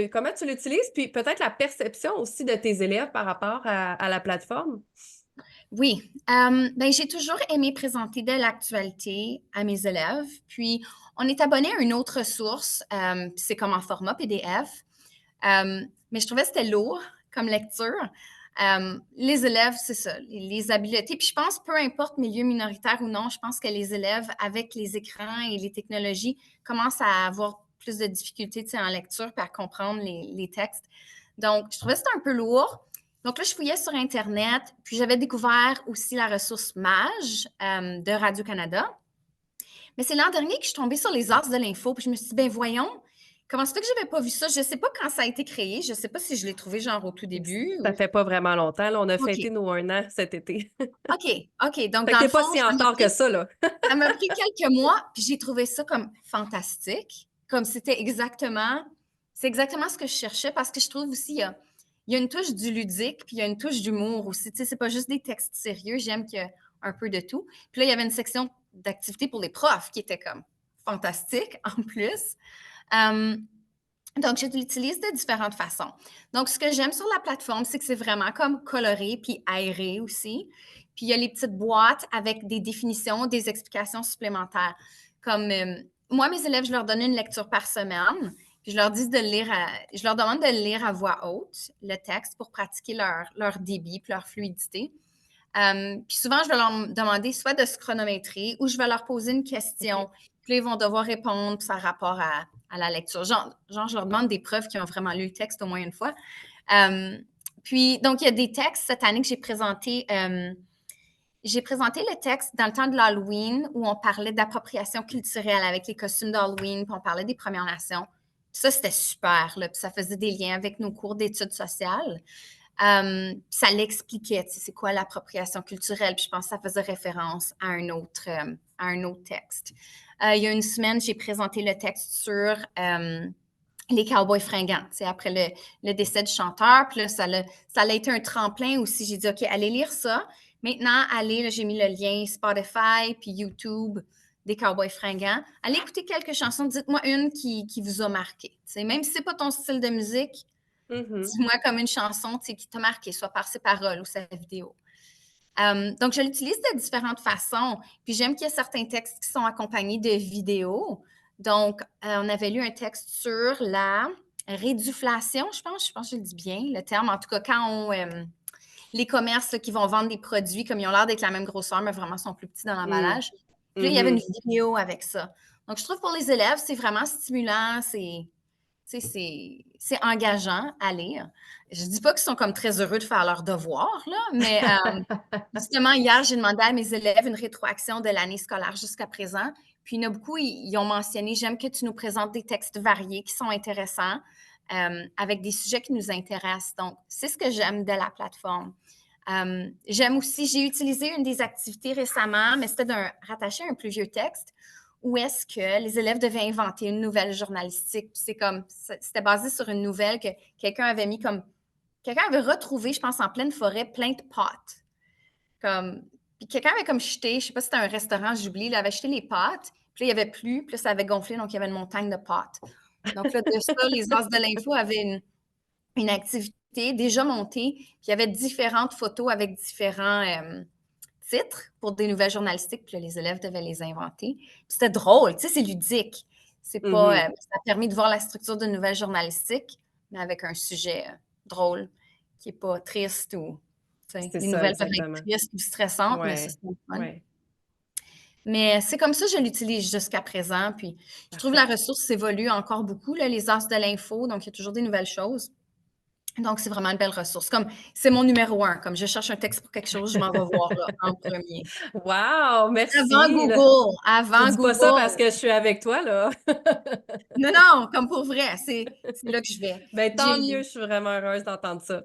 comment tu l'utilises? Puis peut-être la perception aussi de tes élèves par rapport à la plateforme? Oui, ben, j'ai toujours aimé présenter de l'actualité à mes élèves. Puis, on est abonné à une autre source, puis c'est comme en format PDF. Mais je trouvais que c'était lourd comme lecture. Les élèves, c'est ça, les habiletés. Puis je pense, peu importe milieu minoritaire ou non, je pense que les élèves, avec les écrans et les technologies, commencent à avoir plus de difficultés, tu sais, en lecture puis à comprendre les textes. Donc, je trouvais que c'était un peu lourd. Donc là, je fouillais sur Internet, puis j'avais découvert aussi la ressource MAGE de Radio-Canada. Mais c'est l'an dernier que je suis tombée sur les As de l'info, puis je me suis dit, ben voyons, comment ça fait que j'avais pas vu ça? Je sais pas quand ça a été créé, je sais pas si je l'ai trouvé genre au tout début Ça ou... fait pas vraiment longtemps, là, on a OK, fêté nos 1 an cet été. OK. Donc, Fait que dans tu le pas fond, si en retard que ça, là. ça m'a pris quelques mois, puis j'ai trouvé ça comme fantastique, comme c'est exactement ce que je cherchais parce que je trouve aussi, il y a une touche du ludique, puis il y a une touche d'humour aussi. Tu sais, c'est pas juste des textes sérieux, j'aime qu'il y a un peu de tout. Puis là, il y avait une section d'activités pour les profs qui était comme fantastique en plus. Euh, donc, je l'utilise de différentes façons. Donc, ce que j'aime sur la plateforme, c'est que c'est vraiment comme coloré puis aéré aussi. Puis, il y a les petites boîtes avec des définitions, des explications supplémentaires. Comme moi, mes élèves, je leur donne une lecture par semaine. Puis, je leur demande de le lire à voix haute, le texte, pour pratiquer leur débit puis leur fluidité. Puis souvent, je vais leur demander soit de se chronométrer ou je vais leur poser une OK. question. Puis là, ils vont devoir répondre par rapport à la lecture. Genre, je leur demande des preuves qu'ils ont vraiment lu le texte au moins une fois. Euh, Puis, donc, il y a des textes cette année que j'ai présentés. J'ai présenté le texte dans le temps de l'Halloween où on parlait d'appropriation culturelle avec les costumes d'Halloween, puis on parlait des Premières Nations. Puis ça, c'était super, là, puis ça faisait des liens avec nos cours d'études sociales. Ça l'expliquait, tu sais, c'est quoi l'appropriation culturelle, puis je pense que ça faisait référence à un autre texte. Il y a une semaine, j'ai présenté le texte sur les cowboys fringants, tu sais, après le décès du chanteur, puis là, ça a été un tremplin aussi. J'ai dit, OK, allez lire ça. Maintenant, allez, là, j'ai mis le lien Spotify, puis YouTube des cowboys fringants. Allez écouter quelques chansons, dites-moi une qui vous a marqué. Tu sais, même si c'est pas ton style de musique, Mhm. dis-moi comme une chanson qui t'a marqué, soit par ses paroles ou sa vidéo. Donc, je l'utilise de différentes façons. Puis, j'aime qu'il y ait certains textes qui sont accompagnés de vidéos. Donc, on avait lu un texte sur la réduflation, je pense que je le dis bien, le terme. En tout cas, quand les commerces là, qui vont vendre des produits comme ils ont l'air d'être la même grosseur, mais vraiment sont plus petits dans Mm. l'emballage. Puis là, il y avait une Mhm. vidéo avec ça. Donc, je trouve pour les élèves, c'est vraiment stimulant, c'est engageant à lire. Je dis pas qu'ils sont comme très heureux de faire leurs devoirs, là, mais justement, hier, j'ai demandé à mes élèves une rétroaction de l'année scolaire jusqu'à présent. Puis il y en a beaucoup, ils ont mentionné, j'aime que tu nous présentes des textes variés qui sont intéressants, avec des sujets qui nous intéressent. Donc, c'est ce que j'aime de la plateforme. J'aime aussi, j'ai utilisé une des activités récemment, mais c'était rattaché à un plus vieux texte, où est-ce que les élèves devaient inventer une nouvelle journalistique. Puis c'était basé sur une nouvelle que quelqu'un avait retrouvé, je pense, en pleine forêt, plein de pâtes. Comme, puis quelqu'un avait comme jeté, je sais pas si c'était un restaurant, j'oublie, il avait jeté les pâtes, puis là, il n'y avait plus, puis là, ça avait gonflé, donc il y avait une montagne de pâtes. Donc là, de ça, les As de l'info avaient une activité déjà montée, puis il y avait différentes photos avec différents titres pour des nouvelles journalistiques, puis là, les élèves devaient les inventer. Puis c'était drôle, tu sais, c'est ludique. C'est pas, Mhm. ça a permis de voir la structure d'une nouvelle journalistique, mais avec un sujet drôle, qui est pas triste ou, tu sais, C'est les ça, nouvelles peuvent être exactement. tristes ou stressantes, mais ça, Ouais, c'est le fun. ouais. Mais c'est comme ça que je l'utilise jusqu'à présent, puis je trouve la Parfait. ressource évolue encore beaucoup, là, les as de l'info, donc il y a toujours des nouvelles choses. Donc, c'est vraiment une belle ressource. Comme c'est mon numéro un. Comme je cherche un texte pour quelque chose, je m'en vais voir là en premier. Wow, Avant merci, là. Google, Je avant dis pas ça parce Google. que je suis avec toi, là. Non, non, comme pour vrai, c'est là que je vais. Ben, tant J'ai mieux, je suis vraiment heureuse d'entendre ça.